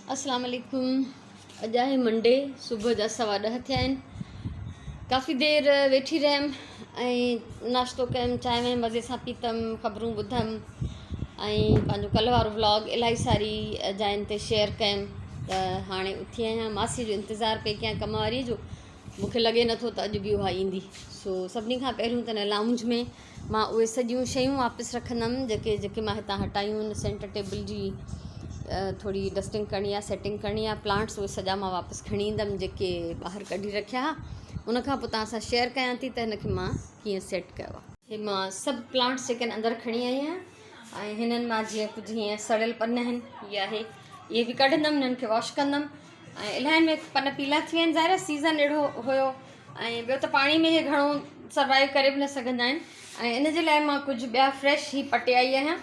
अस्सलाम वालेकुम। अॼु आहे मंडे, सुबुह जा 10:15 थिया आहिनि। काफ़ी देरि वेठी रहियमि ऐं नाश्तो कयमि, चांहि वांहि मज़े सां पीतमि, ख़बरूं ॿुधमि ऐं पंहिंजो कल्ह वारो व्लॉग इलाही सारी जायुनि ते शेयर कयमि। त हाणे उथी आहियां, मासी जो इंतज़ारु पई कयां कम वारी जो। मूंखे लॻे नथो त अॼु बि उहा ईंदी। सो सभिनी खां पहिरियों त हिन लाउंज में मां उहे सॼियूं शयूं वापसि रखंदमि जेके मां हितां हटायूं आहिनि। सेंटर टेबल जी थोड़ी डस्टिंग करणी आहे, सेटिंग करणी आहे। प्लांट्स उहे सॼा मां वापसि खणी ईंदमि जेके ॿाहिरि कढी रखिया हुआ। उनखां पोइ तव्हां सां शेयर कयां थी त हिनखे मां कीअं सेट कयो आहे। हे मां सभु प्लांट्स जेके आहिनि अंदरि खणी आई आहियां ऐं हिननि मां जीअं कुझु हीअं सड़ियल पन आहिनि, इहे बि कढंदमि, हिननि खे वॉश कंदमि। ऐं इलाही में पन पीला थी विया आहिनि, ज़ाहिर सीज़न अहिड़ो हुयो। ऐं ॿियो त पाणी में इहे घणो सर्वाइव करे बि न सघंदा आहिनि। ऐं इन जे लाइ मां कुझु ॿिया फ्रेश ई पटे आई आहियां।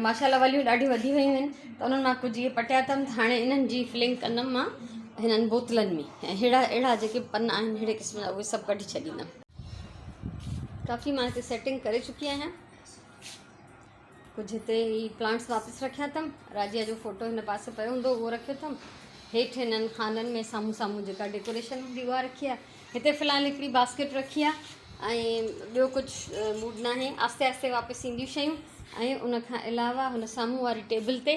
माशाल्लाह वलियूं ॾाढी वधी वियूं आहिनि, त उन्हनि मां कुझु इहे पटिया अथमि। त हाणे इन्हनि जी फिलिंग कंदमि मां हिननि बोतलनि में, ऐं अहिड़ा जेके पन आहिनि अहिड़े क़िस्म जा उहे सभु कढी छॾींदमि। काफ़ी मां हिते सेटिंग करे चुकी आहियां। कुझु हिते ई प्लांट्स वापसि रखिया अथमि। राजिया जो फ़ोटो हिन पासे पियो हूंदो उहो रखियो अथमि। हेठि हिननि खाननि में साम्हूं साम्हूं जेका डेकोरेशन हूंदी उहा रखी आहे। हिते फ़िलहालु हिकिड़ी बास्केट रखी आहे ऐं ॿियो कुझु मूड न आहे। आस्ते आस्ते वापसि ईंदियूं शयूं। ऐं उनखां अलावा हुन साम्हूं वारी टेबल ते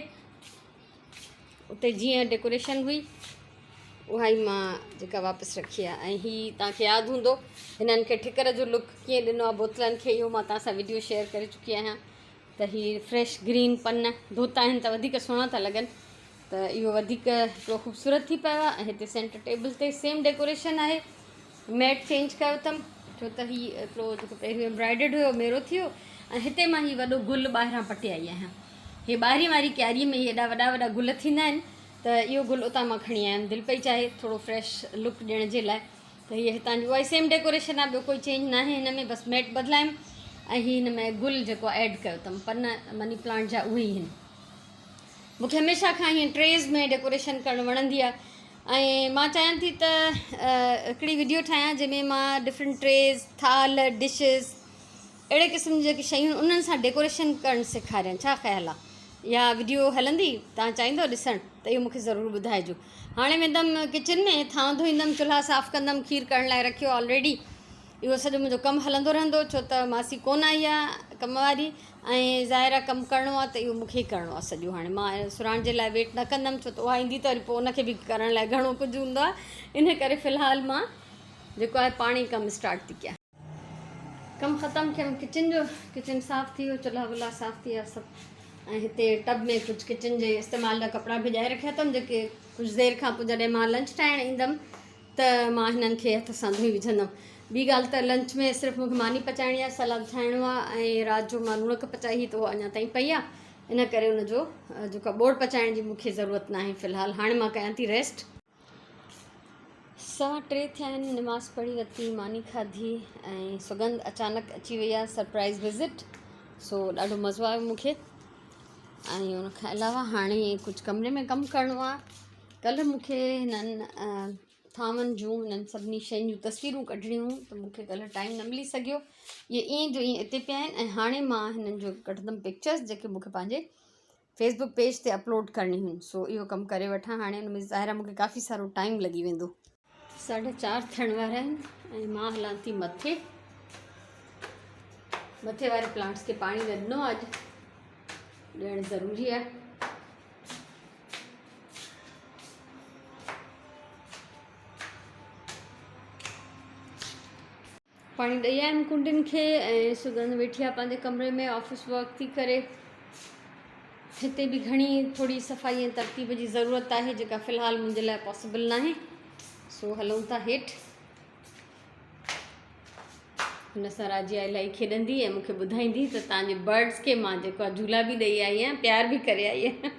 उते जीअं डेकोरेशन हुई उहा ई मां जेका वापसि रखी आहे। ऐं हीअ तव्हांखे यादि हूंदो हिननि खे ठिकर जो लुक कीअं ॾिनो आहे बोतलनि खे, इहो मां तव्हां सां वीडियो शेयर करे चुकी आहियां। त हीअ फ्रेश ग्रीन पन धोता आहिनि त वधीक सुहिणा था लॻनि, त इहो वधीक हिकिड़ो ख़ूबसूरत थी पियो आहे। ऐं हिते सेंटर टेबल ते सेम डेकोरेशन आहे। मैट चेंज कयो अथमि छो त हीअ हिकिड़ो जेको पहिरियों एम्ब्रॉयडर्ड हुयो मेरो थी वियो। ऐं हिते मां हीअ वॾो गुल ॿाहिरां पटे आई आहियां। हीअ ॿाहिरीं वारी क्यारीअ में हेॾा वॾा वॾा गुल थींदा आहिनि, त इहो गुल उतां मां खणी आयमि। दिलि पई चाहे थोरो फ्रेश लुक ॾियण जे लाइ, त हीअ हितां जी उहा ई सेम डेकोरेशन आहे। ॿियो कोई चेंज न आहे हिन में, बसि मैट बदिलायमि ऐं हीअ हिन में गुल जेको ऐड कयो अथमि। पन मनी प्लांट जा उहे ई आहिनि। मूंखे हमेशह खां हीअं ट्रेज़ में डेकोरेशन करणु वणंदी आहे। ऐं मां चाहियां थी त हिकिड़ी वीडियो ठाहियां जंहिंमें मां डिफरेंट ट्रेज़, थाल, डिशिज़, अहिड़े क़िस्म जी जेकी शयूं उन्हनि सां डेकोरेशन करणु सेखारियां। छा ख़्यालु आहे? इहा वीडियो हलंदी? तव्हां चाहींदो ॾिसणु त इहो मूंखे ज़रूरु ॿुधाइजो। हाणे वेंदमि किचन में, थांव धोईंदमि, चुल्हा साफ़ु कंदमि, खीर करण लाइ रखियो ऑलरेडी। इहो सॼो मुंहिंजो कमु हलंदो रहंदो छो त मासी कोन आई आहे कम वारी, ऐं ज़ाहिर आहे कमु करिणो आहे त इहो मूंखे ई करिणो आहे सॼो। हाणे मां सुराण जे लाइ वेट न कंदमि छो त उहा ईंदी त वरी पोइ उनखे बि करण लाइ घणो कुझु हूंदो आहे। इन करे फ़िलहालु मां जेको आहे पाण ई कमु स्टार्ट थी कयां। कमु ख़तमु कयमि किचन जो, किचन साफ़ु थी वियो, चुल्हा वुल्हा साफ़ु थी विया सभु। ऐं हिते टब में कुझु किचन जे इस्तेमाल जा कपिड़ा भिॼाए रखिया अथमि जेके कुझु देरि खां पोइ जॾहिं मां लंच ठाहिणु ईंदमि त मां हिननि खे हथ सां धोई विझंदमि। ॿी ॻाल्हि त लंच में सिर्फ़ु मूंखे मानी पचाइणी आहे, सलाद ठाहिणो आहे ऐं राति जो मां लूणक पचाई हुई त उहा अञा ताईं पई आहे। इन करे उनजो जेको ॿोड़ पचाइण जी मूंखे ज़रूरत न आहे फ़िलहालु। हाणे मां कयां थी रेस्ट। 3:15 थिया आहिनि, निमाज़ पढ़ी वरिती, मानी खाधी ऐं सुगंध अचानक अची वई आहे, सरप्राइज़ विज़िट। सो ॾाढो मज़ो आयो मूंखे। ऐं उनखां अलावा हाणे कुझु कमरे में कमु करिणो आहे। कल्ह मूंखे हिननि थांवनि जूं हिननि सभिनी शयुनि जूं तस्वीरूं कढणियूं त मूंखे कल्ह टाइम न मिली सघियो। इहे ईअं जो ईअं हिते पिया आहिनि। ऐं हाणे मां हिननि जो कढंदमि पिक्चर्स जेके मूंखे पंहिंजे फेसबुक पेज ते अपलोड करणी हुयूं। सो इहो कमु करे वठां हाणे। हुन में ज़ाहिर आहे मूंखे काफ़ी सारो टाइम लॻी वेंदो। 4:30 थियण वारा आहिनि ऐं मां हलां थी मथे वारे प्लांट्स खे पाणी न ॾिनो अॼु, ॾियणु ज़रूरी आहे। पाणी ॾेई आयमि कुंडियुनि खे ऐं सुगंध वेठी आहे पंहिंजे कमरे में ऑफिस वर्क थी करे। हिते बि घणी थोरी सफ़ाई ऐं तरतीब जी ज़रूरत आहे जेका फ़िलहालु मुंहिंजे लाइ पॉसिबल न आहे। सो हलूं था हेठि। हिन सां राजिया इलाही खेॾंदी ऐं मूंखे ॿुधाईंदी त तव्हांजे बर्ड्स खे मां जेको आहे झूला बि ॾेई आई आहियां, प्यार बि करे आई आहियां।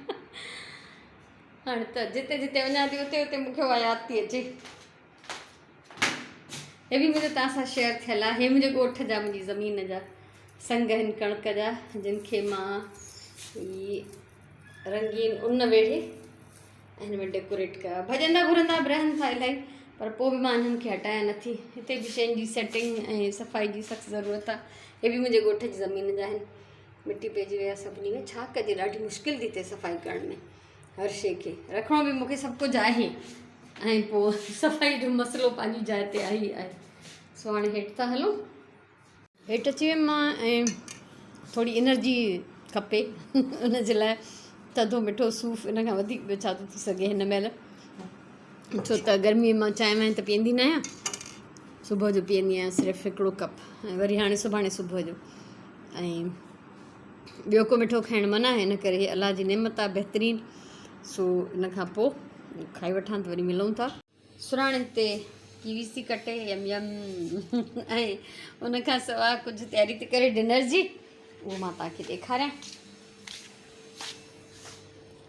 हाणे त जिते जिते वञा थी उते उते मूंखे उहा यादि थी अचे। हे बि मुंहिंजो तव्हां सां शेयर थियल आहे। हे मुंहिंजे ॻोठ जा, मुंहिंजी ज़मीन जा संग आहिनि कणिक जा, जिन खे मां रंगीन ऊन वेढ़े ऐं हिन में डेकोरेट कया। भॼंदा घुरंदा बि रहनि था इलाही, पर पोइ बि मां हिननि खे हटायां नथी। हिते बि शयुनि जी सेटिंग ऐं सफ़ाई जी सख़्तु ज़रूरत आहे। हे बि मुंहिंजे ॻोठ जी ज़मीन जा आहिनि। मिटी पइजी वई आहे सभिनी में, छा कजे, ॾाढी मुश्किल थी थिए सफ़ाई करण में। हर शइ खे रखिणो बि मूंखे सभु कुझु आहे ऐं पोइ सफ़ाई जो मसइलो पंहिंजी जाइ ते आहे आहे। सो हाणे हेठि था हलूं। हेठि अची वियमि मां ऐं थोरी एनर्जी खपे उन जे लाइ थधो मिठो सूफ़ इन खां वधीक ॿियो छा थो थी सघे हिन महिल। छो त गर्मीअ मां चांहि वांहि त पीअंदी न आहियां, सुबुह जो पीअंदी आहियां सिर्फ़ु हिकिड़ो कप, ऐं वरी हाणे सुभाणे सुबुह जो। ऐं ॿियो को मिठो खाइणु मना आहे, इन करे अलाह जी नेमत आहे बहितरीनु। सो इन खां पोइ खाई वठां त वरी मिलूं था। सुराणे ते कीवीस थी कटे यम यम ऐं उन खां सवाइ कुझु तयारी थी करे डिनर जी, उहो मां तव्हांखे ॾेखारियां।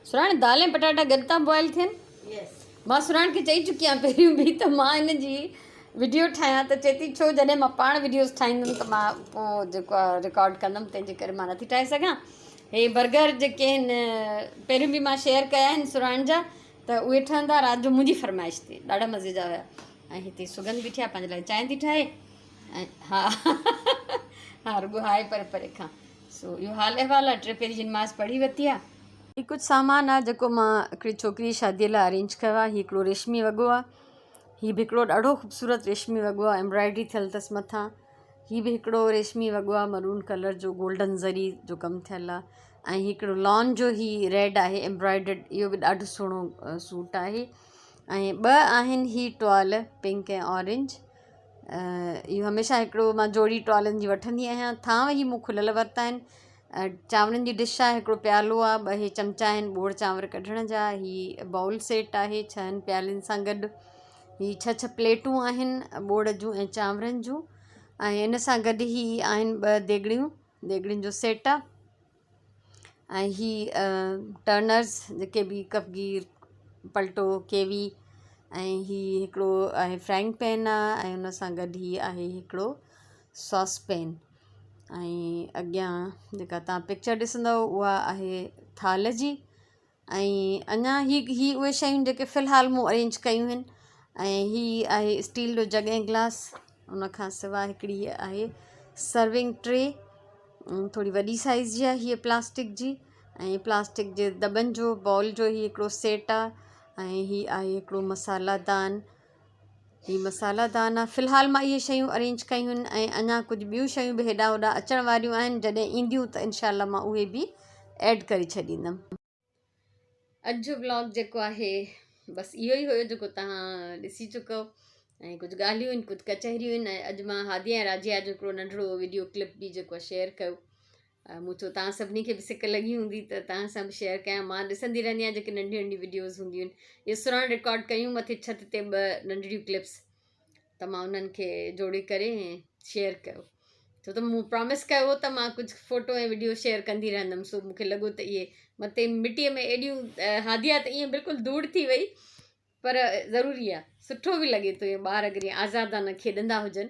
सुराणे दाल ऐं पटाटा गॾु था बॉइल थियनि। मां सुराणे खे चई चुकी आहियां पहिरियों बि त मां हिन जी वीडियो ठाहियां, त चए थी छो, जॾहिं मां पाण वीडियोस ठाहींदमि त मां पोइ जेको आहे रिकॉर्ड कंदमि, तंहिंजे करे मां नथी ठाहे सघां। हे बर्गर जेके आहिनि पहिरियों बि मां शेयर कया आहिनि सुराणे जा, त उहे ठहंदा राति जो मुंहिंजी फरमाइश ते, ॾाढा मज़े जा हुया। ऐं हिते सुगंध बि थिया, पंहिंजे लाइ चांहि थी ठाहे ऐं हा हा रुॻो हाए परे खां। सो इहो हाल अहिवाल आहे। 3 जी नमाज़ पढ़ी वरिती आहे। हीउ कुझु सामान आहे जेको मां हिकिड़ी छोकिरी शादीअ लाइ अरेंज कयो आहे। हीउ हिकिड़ो रेशमी वॻो आहे, हीउ बि हिकिड़ो ॾाढो ख़ूबसूरत रेशमी वॻो आहे, एम्ब्रॉयडरी थियल अथसि मथां। हीउ बि हिकिड़ो रेशमी वॻो आहे, मरून कलर जो, गोल्डन ज़री जो कमु थियल आहे। ऐं हीउ हिकिड़ो लॉन जो ही रेड आहे एम्ब्रॉयडर्ड, इहो बि ॾाढो सुहिणो सूट आहे। ऐं 2 आहिनि ही टॉल, पिंक ऐं ऑरेंज। इहो हमेशह हिकिड़ो मां जोड़ी टॉलनि जी वठंदी आहियां। थांव ही मूं खुलियल वरिता आहिनि। चांवरनि जी डिश आहे, हिकिड़ो प्यालो आहे, 2 ही चमचा आहिनि ॿोड़ चांवर कढण जा। ही बाउल सेट आहे 6 प्यालनि सां गॾु। ही 6 प्लेटूं आहिनि ॿोड़ जूं ऐं चांवरनि जूं। ऐं इन सां गॾु ही आहिनि 2 देॻड़ियुनि जो सेट आहे। ऐं ही टर्नर्स जेके बि कपगीर, पलटो, केवी। ऐं ही हिकिड़ो आहे फ्राइंग पैन आहे, ऐं उन सां गॾु ही आहे हिकिड़ो सॉस पैन। ऐं अॻियां जेका तव्हां पिक्चर ॾिसंदव उहा आहे थाल जी। ऐं अञा ही उहे शयूं जेके फ़िलहालु मूं अरेंज कयूं आहिनि। ऐं ही आहे स्टील जो जग ऐं गिलास। उन खां सवाइ हिकिड़ी आहे सर्विंग ट्रे, थोरी वॾी साइज़ जी आहे हीअ प्लास्टिक जी। ऐं प्लास्टिक जे दॿनि जो बॉल जो ही हिकिड़ो सेट आहे। ऐं ही आहे हिकिड़ो मसालादान, ही मसालादान आहे। फ़िलहालु मां इहे शयूं अरेंज कयूं आहिनि, ऐं अञा कुझु ॿियूं शयूं बि हेॾां होॾां अचण वारियूं आहिनि। जॾहिं ईंदियूं त इनशा मां उहे बि ऐड करे छॾींदमि। अॼु जो ब्लॉग जेको आहे बसि इहो ई हुयो जेको तव्हां ॾिसी चुको। ऐं कुझु ॻाल्हियूं आहिनि, कुझु कचहरियूं आहिनि। ऐं अॼु मां हादिया ऐं राजिया जो हिकिड़ो नंढिड़ो वीडियो क्लिप बि जेको आहे शेयर कयो। मूं चयो तव्हां सभिनी खे बि सिक लॻी हूंदी त तव्हां सां बि शेयर कयां। मां ॾिसंदी रहंदी आहियां जेके नंढियूं नंढियूं वीडियोज़ हूंदियूं आहिनि। इहे सुराण रिकॉर्ड कयूं मथे छित ते 2 नंढिड़ियूं क्लिप्स, त मां उन्हनि खे जोड़े करे शेयर कयो। छो त मूं प्रॉमिस कयो हो त मां कुझु फ़ोटो ऐं वीडियो शेयर कंदी रहंदमि। सो मूंखे लॻो त इहे मथे मिटीअ में एॾियूं हादिया त ईअं बिल्कुलु दूर थी वई, पर ज़रूरी आहे, सुठो बि लॻे थो इहो ॿार अगरि आज़ादाना खेॾंदा हुजनि।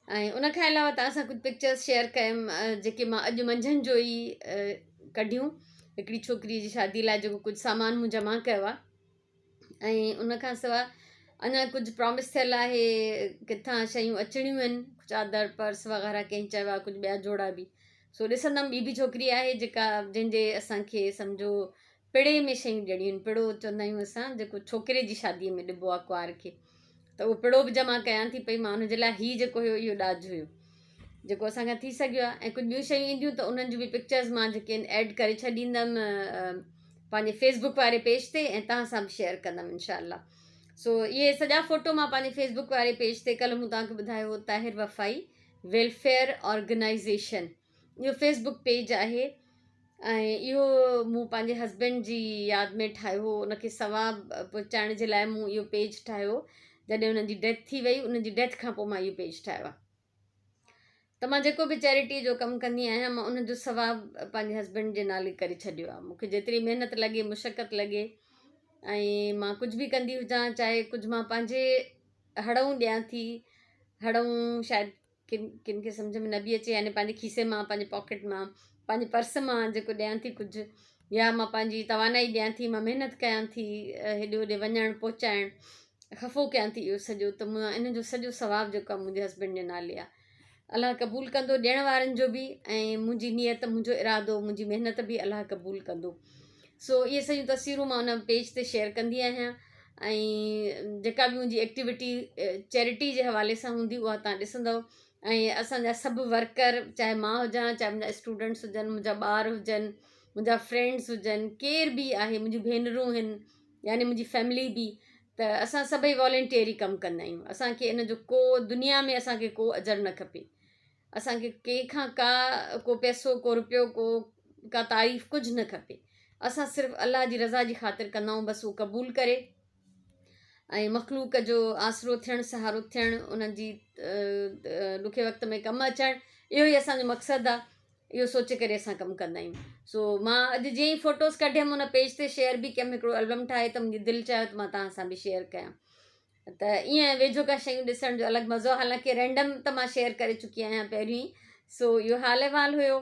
ऐं उन खां अलावा तव्हां सां कुझु पिक्चर्स शेयर कयमि जेके मां अॼु मंझंदि जो ई कढियूं, हिकिड़ी छोकिरीअ जी शादी लाइ जेको कुझु सामान मूं जमा कयो आहे। ऐं उन खां सवाइ अञा कुझु प्रॉमिस थियल आहे, किथां शयूं अचणियूं आहिनि, चादर पर्स वग़ैरह कंहिं चयो आहे, कुझु ॿिया जोड़ा बि। सो ॾिसंदमि। ॿी बि छोकिरी आहे जेका जंहिंजे असांखे सम्झो पिड़े में शयूं ॾियणियूं आहिनि। पिड़ो चवंदा आहियूं असां, जेको छोकिरे जी शादीअ में ॾिबो आहे कुंवार खे, त उहो पिड़ो बि जमा कयां थी पई मां हुनजे लाइ। हीउ जेको हुयो इहो ॾाज हुयो जेको असांखां थी सघियो आहे। ऐं कुझु ॿियूं शयूं ईंदियूं त उन्हनि जूं बि पिक्चर्स मां जेके आहिनि ऐड करे छॾींदमि पंहिंजे फेसबुक वारे पेज ते, ऐं तव्हां सां बि शेयर कंदमि इनशा। सो इहे सॼा फ़ोटो मां पंहिंजे फेसबुक वारे पेज ते, कल्ह मूं तव्हांखे ॿुधायो हो, ताहिर वफ़ाई वेलफेयर ऑर्गेनाइज़ेशन इहो फेसबुक पेज आहे। ऐं इहो मूं पंहिंजे हस्बैंड जी यादि में ठाहियो हो। उनखे सवाबु पहुचाइण जे लाइ मूं इहो पेज ठाहियो। जॾहिं उन्हनि जी डेथ थी वई, उन्हनि जी डेथ खां पोइ मां इहो पेज ठाहियो आहे। त मां जेको बि चैरिटी जो कमु कंदी आहियां, मां उनजो सवाबु पंहिंजे हस्बैंड जे नाले करे छॾियो आहे। मूंखे जेतिरी महिनत लॻे, मुशक़त लॻे, ऐं मां कुझु बि कंदी हुजां, चाहे कुझु मां पंहिंजे हड़ऊं ॾियां थी, हड़ऊं शायदि किन खे सम्झ में न बि अचे, यानी पंहिंजे खीसे मां, पंहिंजे पॉकेट मां, पंहिंजे पर्स मां जेको ॾियां थी कुझु, या मां पंहिंजी तवानाई ॾियां थी, मां महिनत कयां थी हेॾे होॾे वञणु पहुचाइणु, ख़फ़ो कयां थी इहो सॼो, त मां इन जो सॼो सवाबु जेको आहे मुंहिंजे हस्बैंड जे नाले आहे। अलाह क़बूलु कंदो ॾियण वारनि जो बि, ऐं मुंहिंजी नियत, मुंहिंजो इरादो, मुंहिंजी महिनत बि अलाह क़बूलु कंदो। सो इहे सॼियूं तस्वीरूं मां हुन पेज ते शेयर कंदी आहियां। ऐं जेका बि मुंहिंजी एक्टिविटी चैरिटी जे हवाले सां हूंदी उहा तव्हां ॾिसंदव। ऐं असांजा सभु वर्कर, चाहे मां हुजां, चाहे मुंहिंजा स्टूडेंट्स हुजनि, मुंहिंजा ॿार हुजनि, मुंहिंजा फ्रेंड्स हुजनि, केर बि आहे, मुंहिंजियूं भेनरूं आहिनि, यानी मुंहिंजी फैमिली बि, त असां सभई वॉलेंटियर ई कमु कंदा आहियूं। असांखे इन जो को दुनिया में असांखे को अजर न खपे। असांखे कंहिंखां को पैसो, को रुपयो, का तारीफ़ कुझु न खपे। असां सिर्फ़ु अलाह जी रज़ा जी ख़ातिर कंदा आहियूं, बसि उहो क़बूल करे ऐं मख़लूक जो आसिरो थियणु, सहारो थियणु, उन्हनि जी ॾुखे वक़्त में कमु अचणु, इहो ई असांजो मक़सदु आहे। इहो सोचे करे असां कमु कंदा आहियूं। सो मां अॼु जीअं ई फ़ोटोज़ कढियमि हुन पेज ते शेयर बि कयमि, हिकिड़ो एल्बम ठाहे त मुंहिंजी दिलि चाहियो त मां तव्हां सां बि शेयर कयां। त ईअं वेझो का शयूं ॾिसण जो अलॻि मज़ो, हालांकि रैंडम त मां शेयर करे चुकी आहियां पहिरियों ई। सो इहो हाल अहिवाल हुयो।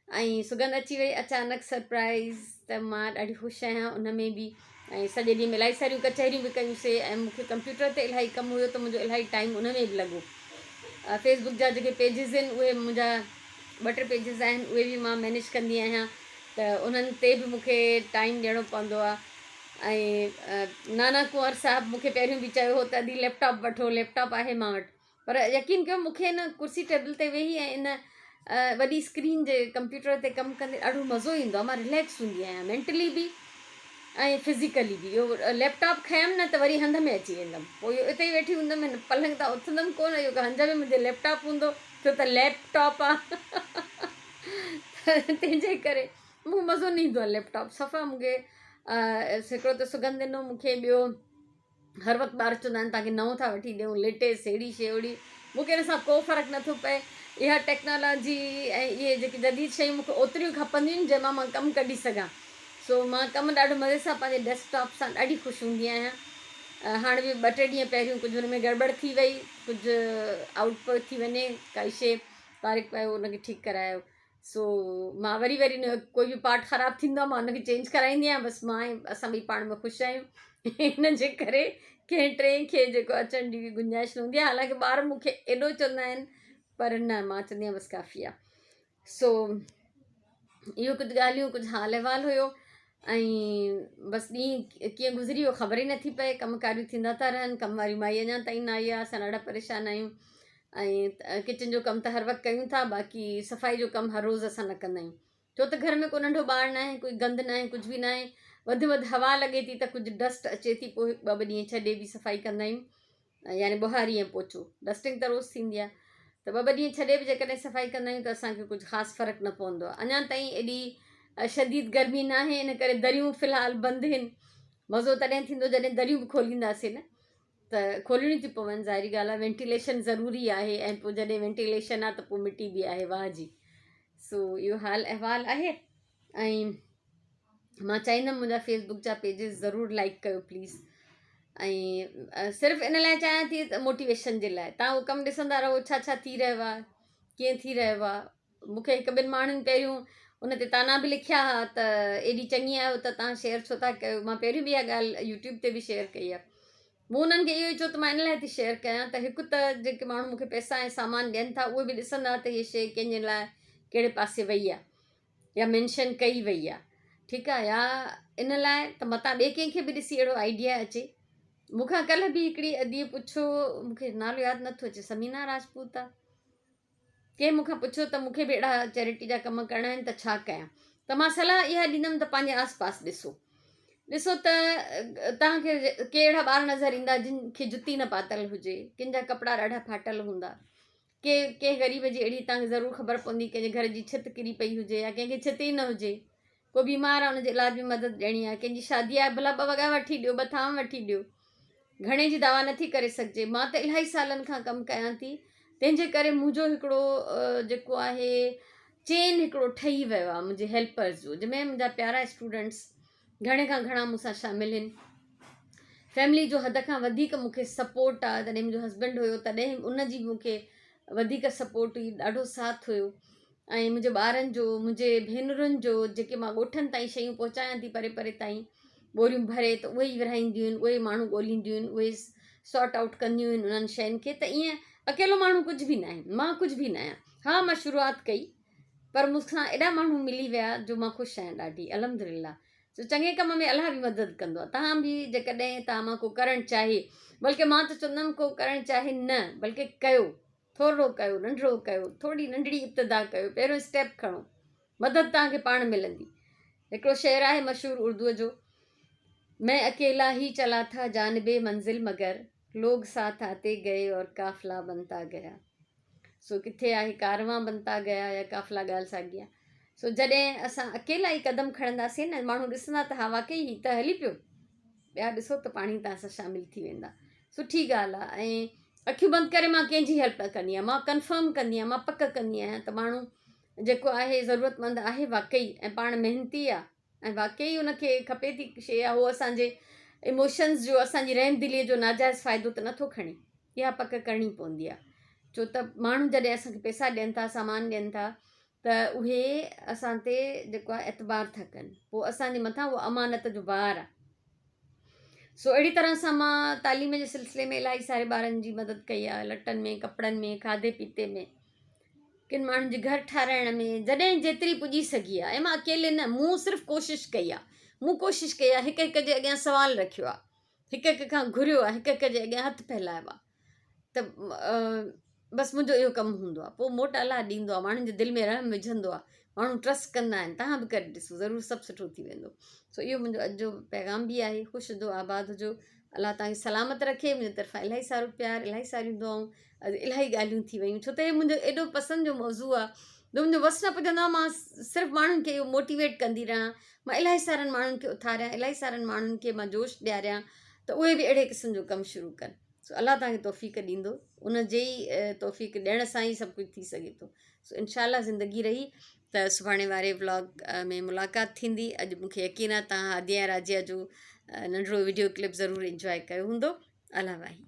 ऐं सुगंध अची वई अचानक सरप्राइज़, त मां ॾाढी ख़ुशि आहियां उन में बि। ऐं सॼे ॾींहं में इलाही सारियूं कचहरियूं बि कयूंसीं, ऐं मूंखे कंप्यूटर ते इलाही कमु हुयो त मुंहिंजो इलाही टाइम उन में बि लॻो। फेसबुक जा जेके पेजिस आहिनि उहे मुंहिंजा 2-3 पेजिस आहिनि, उहे बि मां मैनेज कंदी आहियां, त उन्हनि ते बि मूंखे टाइम ॾियणो पवंदो आहे। ऐं नाना कुंवर साहिबु मूंखे पहिरियों बि चयो हो त अदी लैपटॉप वठो, लैपटॉप आहे मां वटि, पर यकीन कयो मूंखे इन कुर्सी टेबल ते वेही ऐं इन वॾी स्क्रीन जे कंप्यूटर ते कमु कंदे ॾाढो मज़ो ईंदो आहे। मां रिलैक्स हूंदी आहियां मेंटली बि ऐं फिज़िकली बि। इहो लैपटॉप खयमि न त वरी हंध में अची वेंदमि, पोइ इहो इते ई वेठी हूंदमि, हिन पलंग तां उथंदमि कोन, इहो हंध में मुंहिंजे लैपटॉप हूंदो, छो त लैपटॉप आहे। तंहिंजे करे मूंखे मज़ो न ईंदो आहे लैपटॉप सफ़ा। मूंखे हिकिड़ो त सुगंध ॾिनो मूंखे, ॿियो हर वक़्तु ॿार चवंदा आहिनि तव्हांखे नओं था वठी ॾियूं, लेटेस्ट अहिड़ी शइ ओड़ी। मूंखे हिन सां को फ़र्क़ु नथो पए। इहा टेक्नोलॉजी ऐं इहे जेके जदीद शयूं मूंखे ओतिरियूं खपंदियूं आहिनि जंहिंमां मां कमु कढी सघां। सो मां कमु ॾाढो मज़े सां पंहिंजे डेस्कटॉप सां ॾाढी ख़ुशि हूंदी आहियां। हाणे बि 2-3 ॾींहं पहिरियों कुझु हुन में गड़बड़ थी वई, कुझु आउटपुट थी वञे काई शइ, तारीख़ पए उनखे ठीकु करायो। सो मां वरी कोई बि पार्ट ख़राबु थींदो आहे मां हुनखे चेंज कराईंदी आहियां। बसि मां ऐं असां ॿई पाण में ख़ुशि आहियूं। हिन जे करे कंहिं टे खे जेको अचण जी गुंजाइश न हूंदी आहे। हालांकि ॿार मूंखे एॾो चवंदा आहिनि, पर न, मां चवंदी आहियां बसि काफ़ी आहे। सो इहो कुझु ॻाल्हियूं, कुझु हाल अहिवाल हुयो। ऐं बसि ॾींहुं कीअं गुज़री वियो ख़बर ई नथी पए। कमकारियूं थींदा था रहनि, कमु वारी माई अञा ताईं न आई आहे, असां ॾाढा परेशान आहियूं। ऐं किचन जो कमु त हर वक़्तु कयूं था, बाक़ी सफ़ाई जो कमु हर रोज़ु असां न कंदा आहियूं, छो त घर में को नंढो ॿारु न आहे, कोई गंद न आहे, कुझु बि न आहे। वधि वधि हवा लॻे थी त कुझु डस्ट अचे थी, पोइ 2-2 ॾींहं छॾे बि सफ़ाई कंदा आहियूं। यानी ॿुहारी ऐं पोचो, डस्टिंग त रोज़ु थींदी आहे, त 2-2 ॾींहं छॾे बि जेकॾहिं सफ़ाई कंदा आहियूं त असांखे कुझु ख़ासि फ़र्क़ु न पवंदो आहे। अञा ताईं एॾी शदीद गर्मी न आहे, इन करे दरियूं फ़िलहालु बंदि आहिनि। मज़ो तॾहिं थींदो जॾहिं दरियूं बि खोलींदासीं न, त खोलणियूं थी पवनि, ज़ाहिरी ॻाल्हि आहे, वेंटिलेशन ज़रूरी आहे। ऐं पोइ जॾहिं वेंटिलेशन आहे त पोइ मिटी बि आहे, वाह जी। सो इहो हाल अहिवाल आहे। ऐं मां चाहींदमि मुंहिंजा फेसबुक जा पेजिस ज़रूरु लाइक कयो प्लीज़। ऐं सिर्फ़ु इन लाइ चाहियां थी त मोटिवेशन जे लाइ, तव्हां उहो कमु ॾिसंदा रहो छा छा थी रहियो आहे, कीअं थी रहियो आहे। मूंखे 1-2 माण्हुनि पहिरियों उन ते ताना बि लिखिया हुआ त एॾी चङी आहियो त तव्हां शेयर छो था कयो। मां पहिरियों बि इहा ॻाल्हि यूट्यूब ते बि शेयर कई आहे। मूं उन्हनि खे इहो ई चयो त मां इन लाइ थी शेयर कयां त हिकु त जेके माण्हू मूंखे पैसा ऐं सामान ॾियनि था उहे बि ॾिसंदा त हीअ शइ कंहिंजे लाइ कहिड़े पासे वई आहे या मैंशन कई वई आहे, ठीकु आहे, या इन लाइ त मतां ॿिए कंहिंखे बि ॾिसी अहिड़ो आइडिया अचे। मूंखां कल्ह बि हिकिड़ी अदीअ पुछो, मूंखे नालो यादि नथो अचे, समीना राजपूत आहे, कंहिं मूंखां पुछियो त मूंखे बि अहिड़ा चैरिटी जा कमु करणा आहिनि त छा कयां। त मां सलाह इहा ॾींदमि त पंहिंजे आस पास ॾिसो त तव्हांखे कहिड़ा ॿार नज़र ईंदा जिन खे जुती न पातल हुजे, कंहिंजा कपिड़ा ॾाढा फाटल हूंदा, कंहिं ग़रीब जी अहिड़ी तव्हांखे ज़रूरु ख़बर पवंदी कंहिंजे घर जी छित किरी पई हुजे या कंहिंखे छित ई न हुजे, को बीमार आहे हुनजे इलाज में मदद ॾियणी आहे, कंहिंजी शादी आहे, भला 2 वॻा वठी ॾियो, 2 थाम वठी ॾियो, घणे जी दवा नथी करे सघिजे। मां त इलाही सालनि खां कमु कयां थी, तंहिंजे करे मुंहिंजो हिकिड़ो जेको आहे चेन हिकिड़ो ठही वियो आहे मुंहिंजे हेल्पर्स जो, जंहिंमें मुंहिंजा प्यारा स्टूडेंट्स घणे खां घणा मूंसां शामिलु आहिनि। फैमिली जो हद खां वधीक मूंखे सपोर्ट आहे। जॾहिं मुंहिंजो हस्बैंड हुयो तॾहिं उनजी मूंखे वधीक सपोर्ट हुई, ॾाढो साथ हुयो। ऐं मुंहिंजे ॿारनि जो, मुंहिंजे भेनरुनि जो, जेके मां ॻोठनि ताईं शयूं पहुचायां थी परे परे ताईं, ॿोरियूं भरे, त उहे ई विराईंदियूं आहिनि, उहे ई माण्हू ॻोल्हींदियूं आहिनि, उहे सॉर्ट आउट कंदियूं आहिनि उन्हनि शयुनि खे। त ईअं अकेलो माण्हू कुझु बि न आहे, मां कुझु बि न आहियां। हा, मां शुरूआति कई, पर मूंसां एॾा माण्हू मिली विया जो मां ख़ुशि आहियां ॾाढी, अल्हम्दुलिल्लाह। सो चङे कम में अलाह बि मदद कंदो आहे। तव्हां बि जेकॾहिं तव्हां मां को करणु चाहे, बल्कि मां त चवंदमि को करणु चाहे न, बल्कि कयो, थोरो कयो, नंढिड़ो कयो, थोरी नंढड़ी इब्तिदा कयो, पहिरियों स्टेप खणो, मदद तव्हांखे पाण मिलंदी। हिकिड़ो शेर आहे मशहूरु उर्दूअ जो, मैं अकेला ही चला था जानबे मंजिल मगर लोग साथ आते गए और काफ़िला बनता गया। सो किथे आहे कारवां बनता गया या काफ़िला ॻाल्हि साॻी आहे। सो जॾहिं असां अकेला ई कदम खणंदासीं न, माण्हू ॾिसंदा त हा वाक़ई ही त हली पियो, ॿिया ॾिसो त पाणी तव्हां सां शामिलु थी वेंदा। सुठी ॻाल्हि आहे। ऐं अखियूं बंदि करे मां कंहिंजी हेल्प न कंदी आहियां, मां कंफर्म कंदी आहियां, मां पक कंदी आहियां त माण्हू जेको आहे ज़रूरतमंद आहे वाक़ई, ऐं पाण महिनती आहे, ऐं वाक़ई उनखे खपे थी शइ आहे, उहो असांजे इमोशन्स जो, असांजी रहमदिलीअ जो नाजाइज़ फ़ाइदो त नथो खणे। इहा पक करणी पवंदी आहे। छो त माण्हू जॾहिं असांखे पैसा ॾियनि था, सामान ॾियनि था, त उहे असां ते जेको आहे एतबार था कनि, पोइ असांजे मथां उहो अमानत जो भार आहे। सो अहिड़ी तरह सां मां तालीम जे सिलसिले में इलाही सारे ॿारनि जी मदद कई आहे, लटनि में, कपिड़नि में, खाधे पीते में, किन माण्हुनि जे घर ठाहिराइण में, जॾहिं जेतिरी पुॼी सघी आहे। ऐं मां अकेले न, मूं सिर्फ़ु कोशिशि कई आहे, मूं कोशिशि कई आहे, हिक हिक जे अॻियां सुवालु रखियो आहे, हिक हिक खां घुरियो आहे, हिक हिक जे अॻियां हथु फैलायो आहे, त बसि मुंहिंजो इहो कमु हूंदो आहे। पोइ मोट अलाह ॾींदो आहे, माण्हुनि जे दिलि में रहम विझंदो आहे, माण्हू ट्रस्ट कंदा आहिनि। तव्हां बि करे ॾिसो, ज़रूरु सभु सुठो थी वेंदो। सो इहो मुंहिंजो अॼु जो पैगाम बि आहे। ख़ुशि हुजो, आबाद हुजो, अलाह तव्हांखे सलामत रखे। मुंहिंजे तरफ़ां इलाही सारो प्यार, इलाही सारियूं दुआऊं। अॼु इलाही ॻाल्हियूं थी वियूं, छो त इहो मुंहिंजो एॾो पसंदि जो मौज़ू आहे, जो मुंहिंजो वस न पुॼंदो आहे। मां सिर्फ़ु माण्हुनि खे इहो मोटिवेट कंदी रहां, मां इलाही सारनि माण्हुनि खे उथारियां, इलाही सारनि माण्हुनि खे मां जोश ॾियारियां, त उहे बि अहिड़े क़िस्म जो कमु शुरू कनि। सो अलाह तव्हांखे तौफ़ीक़ ॾींदो, उन जे ई तौफ़ीक़ ॾियण सां ई सभु कुझु थी सघे थो। सो इनशाला ज़िंदगी रही त सुभाणे वारे व्लॉग में मुलाक़ात थींदी। अॼु मूंखे यकीन आहे तव्हां हादिया राजिया जो नंढिड़ो वीडियो क्लिप ज़रूरु इंजॉय कयो हूंदो। अलाह वाही।